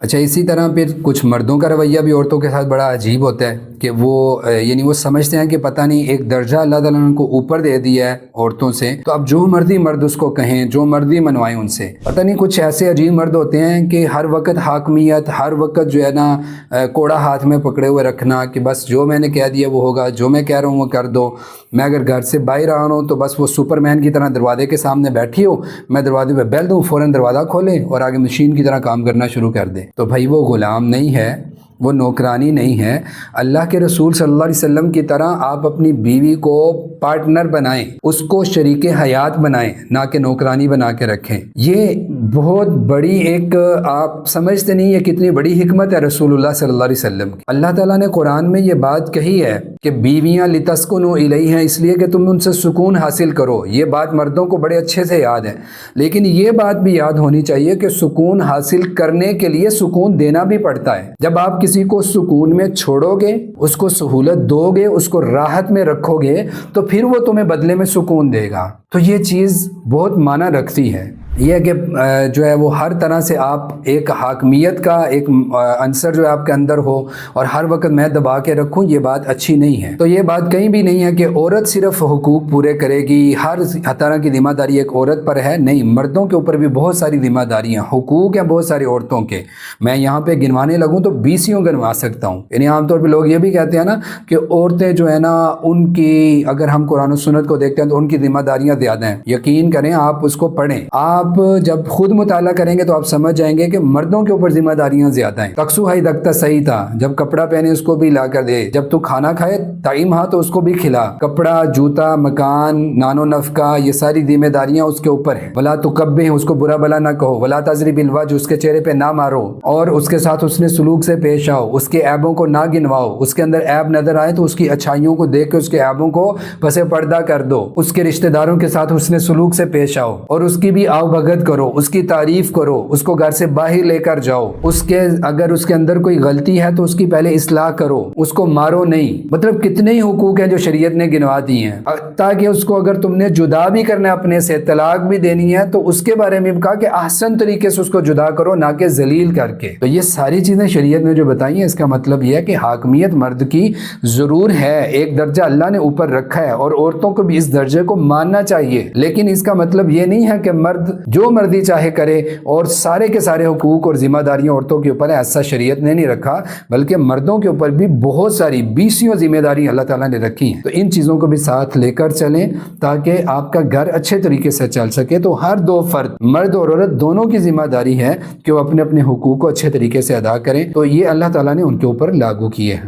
अच्छा, इसी तरह फिर कुछ मर्दों का रवैया भी औरतों के साथ बड़ा अजीब होता है कि वो यानी वो समझते हैं कि पता नहीं एक दर्जा अल्लाह ताला ने उनको ऊपर दे दिया है औरतों से, तो अब जो मर्जी मर्द उसको कहें, जो मर्जी मनवाएं उनसे। पता नहीं कुछ ऐसे अजीब मर्द होते हैं कि हर वक्त हाकमियत, हर वक्त जो है ना कोड़ा हाथ में पकड़े हुए रखना कि बस जो मैंने कह दिया वो होगा, जो मैं कह रहा हूँ वो कर दो। मैं अगर घर से बाहर आ रहा हूँ तो बस वो सुपरमैन की तरह दरवाजे के सामने बैठी हो, मैं दरवाजे पे बेल दूँ, फ़ौरन दरवाज़ा खोले और आगे मशीन की तरह काम करना शुरू कर दे। तो भाई वो ग़ुलाम नहीं है, वो नौकरानी नहीं है। अल्लाह के रसूल सल्लल्लाहु अलैहि वसल्लम की तरह आप अपनी बीवी को पार्टनर बनाएं, उसको शरीक हयात बनाएं, ना कि नौकरानी बना के रखें। ये बहुत बड़ी एक आप समझते नहीं है कितनी बड़ी हिकमत है रसूलुल्लाह सल्लल्लाहु अलैहि वसल्लम की। अल्लाह ताला ने कुरान में ये बात कही है कि बीवियां लितस्कुनु इलैहा, इसलिए कि तुम उनसे सुकून हासिल करो। ये बात मर्दों को बड़े अच्छे से याद है, लेकिन ये बात भी याद होनी चाहिए कि सुकून हासिल करने के लिए सुकून देना भी पड़ता है। जब आप किसी को सुकून में छोड़ोगे, उसको सहूलत दोगे, उसको राहत में रखोगे, तो फिर वो तुम्हें बदले में सुकून देगा। तो ये चीज़ बहुत माना रखती है। ये है कि जो है वो हर तरह से आप एक हाकमियत का एक अंसर जो है आपके अंदर हो और हर वक्त मैं दबा के रखूं, ये बात अच्छी नहीं है। तो ये बात कहीं भी नहीं है कि औरत सिर्फ हुकूक पूरे करेगी, हर तरह की जिम्मेदारी एक औरत पर है। नहीं, मर्दों के ऊपर भी बहुत सारी जिम्मेदारियां, हुकूक हैं बहुत सारी औरतों के। मैं यहाँ पे गिनवाने लगूँ तो 20 गिनवा सकता हूँ। यानी आमतौर पर लोग ये भी कहते हैं ना कि औरतें जो है ना उनकी, अगर हम कुरान और सुन्नत को देखते हैं तो उनकी जिम्मेदारियाँ ज़्यादा हैं। यकीन करें, आप उसको पढ़ें, आप जब खुद मुताला करेंगे तो आप समझ जाएंगे कि मर्दों के ऊपर जिम्मेदारियां ज्यादा हैं। तकसु हाई दख्ता सही था, जब कपड़ा पहने उसको भी ला कर दे, जब तू खाना खाए टाइम हा तो उसको भी खिला। कपड़ा, जूता, मकान, नानो नफका, ये सारी जिम्मेदारियां उसके ऊपर है। वला तो कब्बे, उसको बुरा भला ना कहो। वला तजरी बिलवज, उसके चेहरे पे ना मारो और उसके साथ उसने सलूक से पेश आओ। उसके ऐबों को ना गिनवाओ, उसके अंदर ऐब नजर आए तो उसकी अच्छाइयों को देख के उसके ऐबों को पसे पर्दा कर दो। उसके रिश्तेदारों के साथ उसने सलूक से पेश आओ और उसकी भी आओ भगत करो, उसकी तारीफ करो, उसको घर से बाहर लेकर जाओ। उसके अगर उसके अंदर कोई गलती है तो उसकी पहले इस्लाह करो, उसको मारो नहीं। मतलब कितने ही हुकूक हैं जो शरीयत ने गिनवा दी हैं। ताकि उसको अगर तुमने जुदा भी करना है अपने से, तलाक भी देनी है, तो उसके बारे में भी कहा कि आसान तरीके से उसको जुदा करो, ना कि जलील करके। तो ये सारी चीजें शरीयत ने जो बताई हैं, इसका मतलब यह है कि हाकमियत मर्द की जरूर है, एक दर्जा अल्लाह ने ऊपर रखा है और औरतों को भी इस दर्जे को मानना चाहिए। लेकिन इसका मतलब ये नहीं है कि मर्द जो मर्जी चाहे करे और सारे के सारे हुकूक और जिम्मेदारियां औरतों के ऊपर है, ऐसा शरीयत ने नहीं रखा। बल्कि मर्दों के ऊपर भी बहुत सारी 20 जिम्मेदारी अल्लाह ताला ने रखी हैं। तो इन चीज़ों को भी साथ लेकर चलें ताकि आपका घर अच्छे तरीके से चल सके। तो हर दो फर्द, मर्द और औरत दोनों की जिम्मेदारी है कि वो अपने अपने हुकूक को अच्छे तरीके से अदा करें। तो ये अल्लाह ताला ने उनके ऊपर लागू किए हैं।